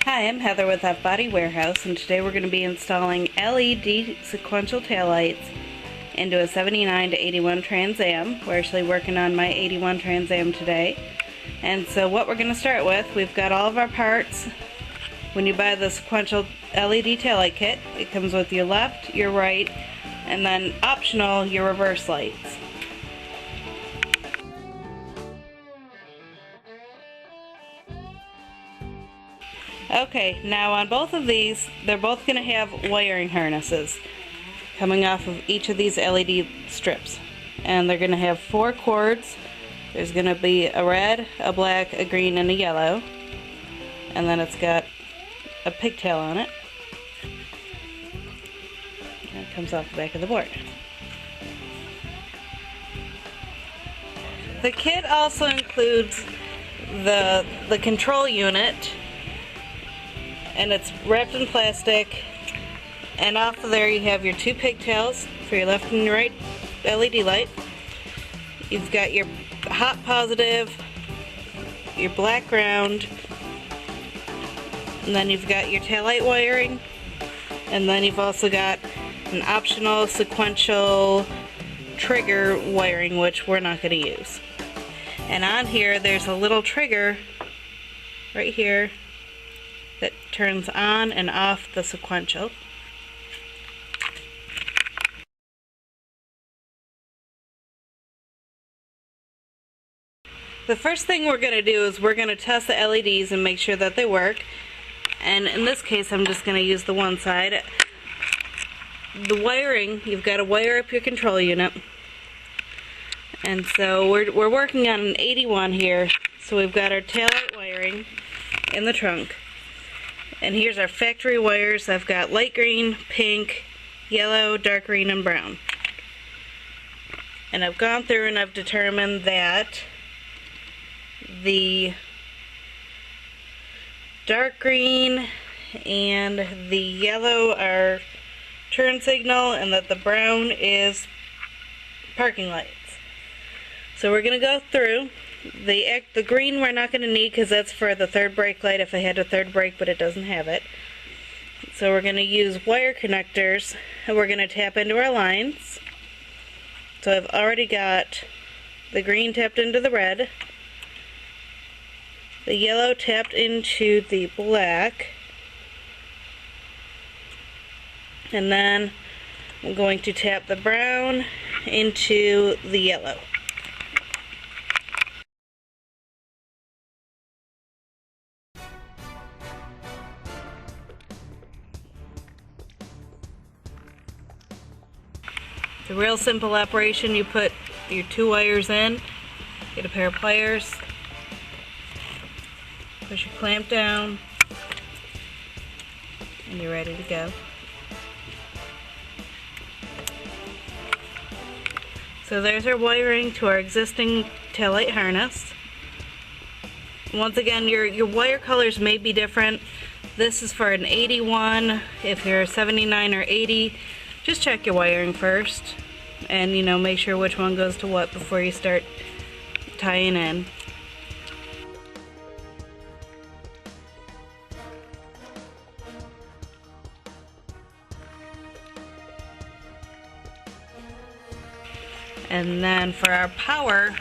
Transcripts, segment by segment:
Hi, I'm Heather with F Body Warehouse, and today we're going to be installing LED sequential taillights into a 79 to 81 Trans Am. We're actually working on my 81 Trans Am today. And so what we're going to start with, we've got all of our parts. When you buy the sequential LED taillight kit, it comes with your left, your right, and then optional, your reverse lights. Okay, now on both of these, they're both going to have wiring harnesses coming off of each of these LED strips. And they're going to have 4 cords. There's going to be a red, a black, a green, and a yellow. And then it's got a pigtail on it. And it comes off the back of the board. The kit also includes the control unit, and it's wrapped in plastic, and off of there you have your 2 pigtails for your left and your right LED light. You've got your hot positive, your black ground, and then you've got your taillight wiring, and then you've also got an optional sequential trigger wiring, which we're not going to use. And on here there's a little trigger right here that turns on and off the sequential. The first thing we're going to do is we're going to test the LEDs and make sure that they work. And in this case I'm just going to use the one side. The wiring, you've got to wire up your control unit. And so we're working on an 81 here. So we've got our taillight wiring in the trunk. And here's our factory wires. I've got light green, pink, yellow, dark green, and brown. And I've gone through and I've determined that the dark green and the yellow are turn signal, and that the brown is parking lights. So we're going to go through. The green we're not going to need because that's for the third brake light if I had a third brake, but it doesn't have it. So we're going to use wire connectors, and we're going to tap into our lines. So I've already got the green tapped into the red, the yellow tapped into the black, and then I'm going to tap the brown into the yellow. It's a real simple operation. You put your 2 wires in, get a pair of pliers, push your clamp down, and you're ready to go. So there's our wiring to our existing taillight harness. Once again, your wire colors may be different. This is for an 81. If you're a 79 or 80, just check your wiring first, and make sure which one goes to what before you start tying in. And then for our power,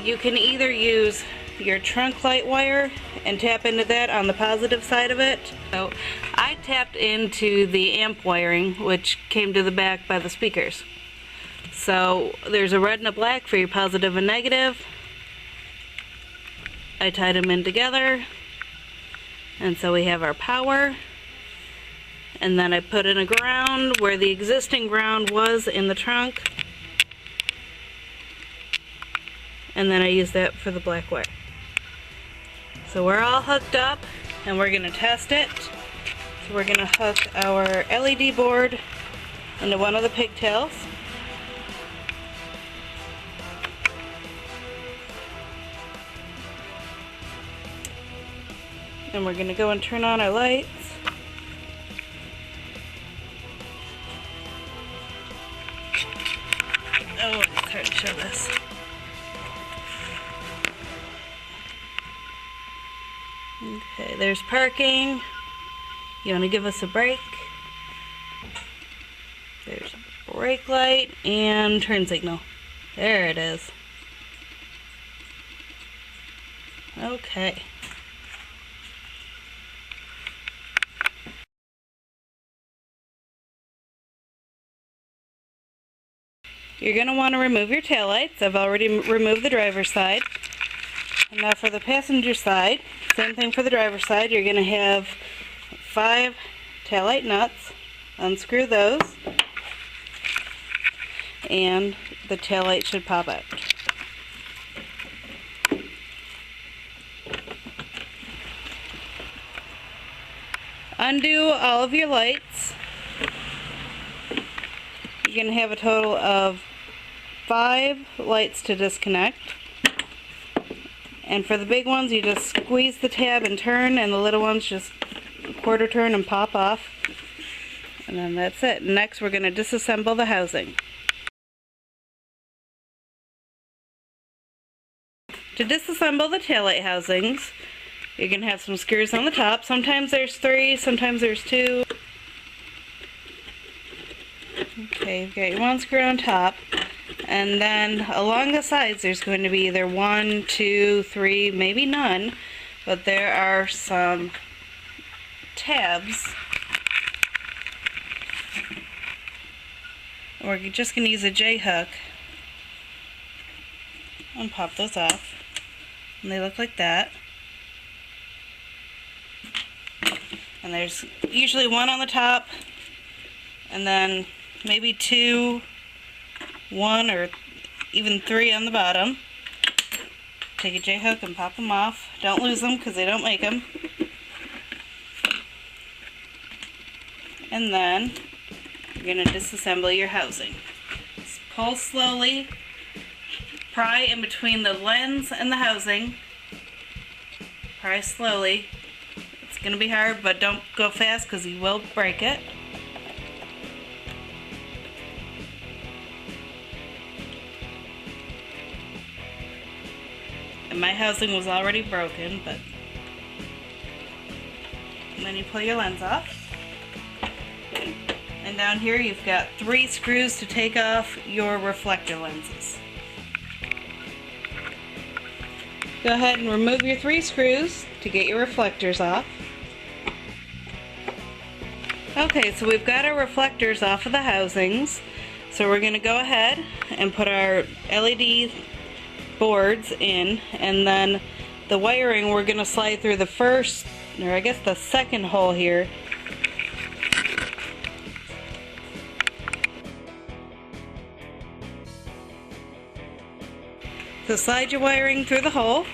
you can either use your trunk light wire and tap into that on the positive side of it. So I tapped into the amp wiring, which came to the back by the speakers. So there's a red and a black for your positive and negative. I tied them in together, and so we have our power. And then I put in a ground where the existing ground was in the trunk, and then I use that for the black wire. So we're all hooked up, and we're going to test it. So we're going to hook our LED board into one of the pigtails. And we're going to go and turn on our lights. Oh, it's hard to show this. Okay, there's parking. You want to give us a break? There's brake light and turn signal. There it is. Okay. You're going to want to remove your taillights. I've already removed the driver's side. And now for the passenger side, same thing for the driver's side. You're going to have 5 taillight nuts. Unscrew those. And the taillight should pop out. Undo all of your lights. You're going to have a total of 5 lights to disconnect. And for the big ones, you just squeeze the tab and turn, and the little ones just quarter turn and pop off. And then that's it. Next, we're going to disassemble the housing. To disassemble the taillight housings, you're going to have some screws on the top. Sometimes there's 3, sometimes there's 2. Okay, you've got your 1 screw on top. And then along the sides there's going to be either 1, 2, 3, maybe none. But there are some tabs. We're just going to use a J-hook and pop those off. And they look like that. And there's usually 1 on the top, and then maybe 2, 1, or even 3 on the bottom. Take a J-hook and pop them off. Don't lose them because they don't make them. And then you're going to disassemble your housing. Just pull slowly. Pry in between the lens and the housing. Pry slowly. It's going to be hard, but don't go fast because you will break it. And my housing was already broken, but... And then you pull your lens off. And down here you've got 3 screws to take off your reflector lenses. Go ahead and remove your 3 screws to get your reflectors off. Okay, so we've got our reflectors off of the housings. So we're going to go ahead and put our LED boards in, and then the wiring we're going to slide through the first, or I guess the second hole here. So slide your wiring through the hole.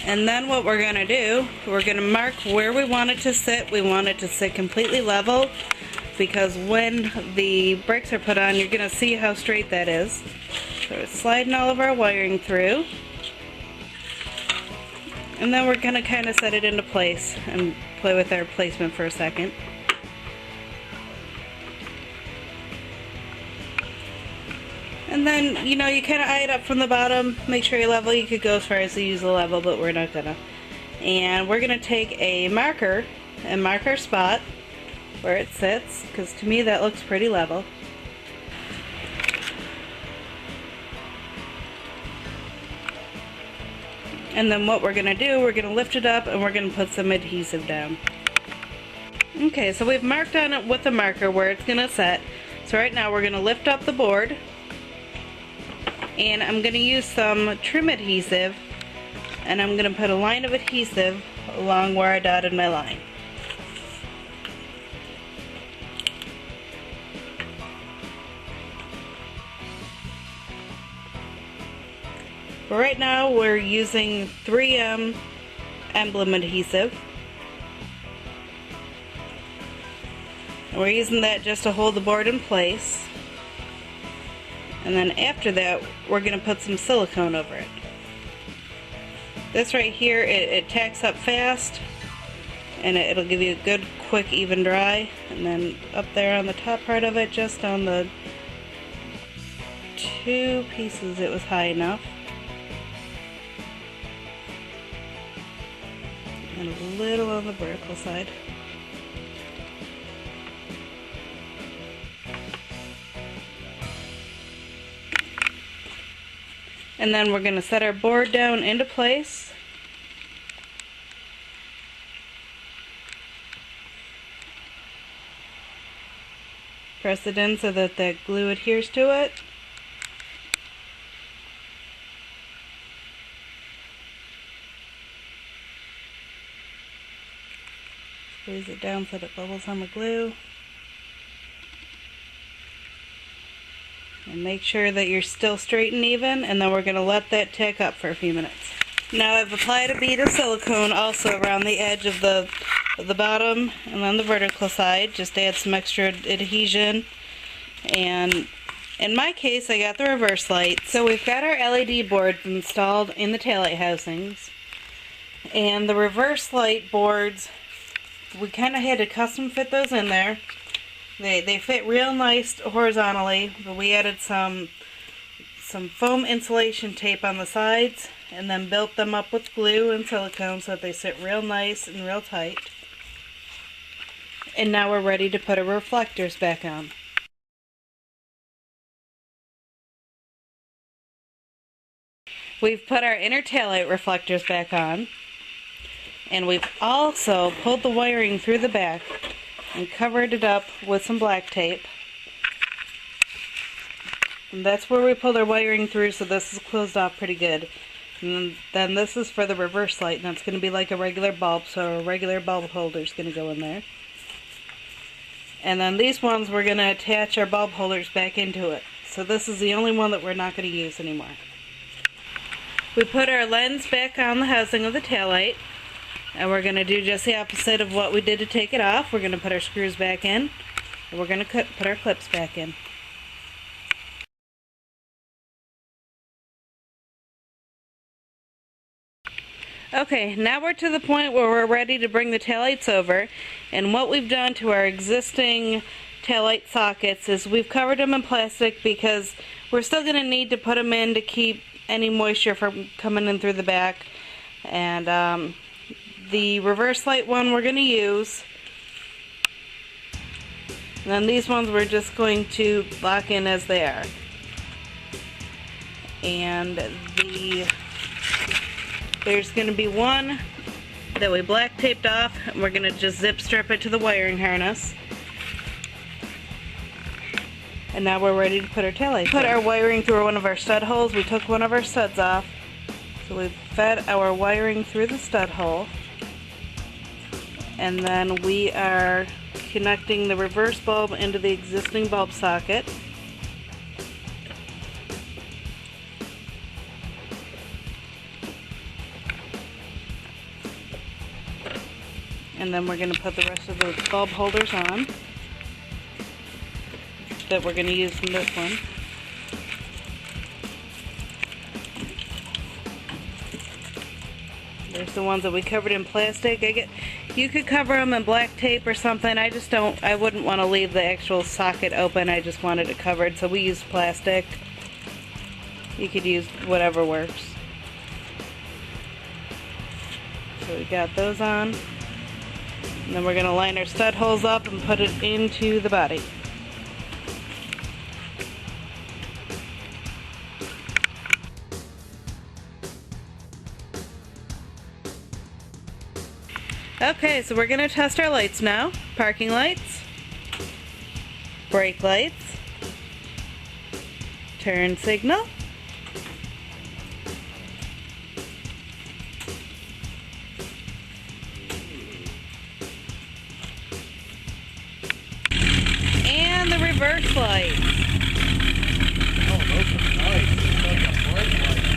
And then what we're going to do, we're going to mark where we want it to sit. We want it to sit completely level, because when the brakes are put on, you're going to see how straight that is. So we're sliding all of our wiring through. And then we're going to kind of set it into place and play with our placement for a second. And then, you know, you kind of eye it up from the bottom, make sure you're level. You could go as far as to use a level, but we're not gonna. And we're gonna take a marker and mark our spot where it sits, because to me that looks pretty level. And then what we're gonna do, we're gonna lift it up and we're gonna put some adhesive down. Okay, so we've marked on it with a marker where it's gonna set. So right now we're gonna lift up the board. And I'm going to use some trim adhesive, and I'm going to put a line of adhesive along where I dotted my line. But right now we're using 3M emblem adhesive. And we're using that just to hold the board in place. And then after that, we're going to put some silicone over it. This right here, it tacks up fast, and it'll give you a good, quick, even dry. And then up there on the top part of it, just on the 2 pieces, it was high enough. and a little on the vertical side. And then we're going to set our board down into place. Press it in so that the glue adheres to it. Squeeze it down so that it bubbles on the glue. And make sure that you're still straight and even, and then we're going to let that tack up for a few minutes. Now I've applied a bead of silicone also around the edge of the bottom and then the vertical side, just to add some extra adhesion. And in my case, I got the reverse light. So we've got our LED boards installed in the taillight housings. And the reverse light boards, we kind of had to custom fit those in there. They fit real nice horizontally, but we added some foam insulation tape on the sides and then built them up with glue and silicone so that they sit real nice and real tight. And now we're ready to put our reflectors back on. We've put our inner taillight reflectors back on, and we've also pulled the wiring through the back and covered it up with some black tape. And that's where we pulled our wiring through, so this is closed off pretty good. And then this is for the reverse light, and that's going to be like a regular bulb, so a regular bulb holder is going to go in there. And then these ones, we're going to attach our bulb holders back into it. So this is the only one that we're not going to use anymore. We put our lens back on the housing of the taillight, and we're going to do just the opposite of what we did to take it off. We're going to put our screws back in, and we're going to put our clips back in. Okay, now we're to the point where we're ready to bring the taillights over, and what we've done to our existing taillight sockets is we've covered them in plastic because we're still going to need to put them in to keep any moisture from coming in through the back. And the reverse light one we're going to use, and then these ones we're just going to lock in as they are. And there's going to be one that we black taped off, and we're going to just zip strip it to the wiring harness. And now we're ready to put our taillights. Put our wiring through one of our stud holes. We took one of our studs off, so we've fed our wiring through the stud hole, and then we are connecting the reverse bulb into the existing bulb socket. And then we're going to put the rest of the bulb holders on that we're going to use from this one. There's the ones that we covered in plastic. You could cover them in black tape or something. I wouldn't want to leave the actual socket open. I just wanted it covered, so we used plastic. You could use whatever works. So we got those on. And then we're going to line our stud holes up and put it into the body. Okay, so we're going to test our lights now. Parking lights, brake lights, turn signal, and the reverse lights. Oh, those are nice. It's like a bright light.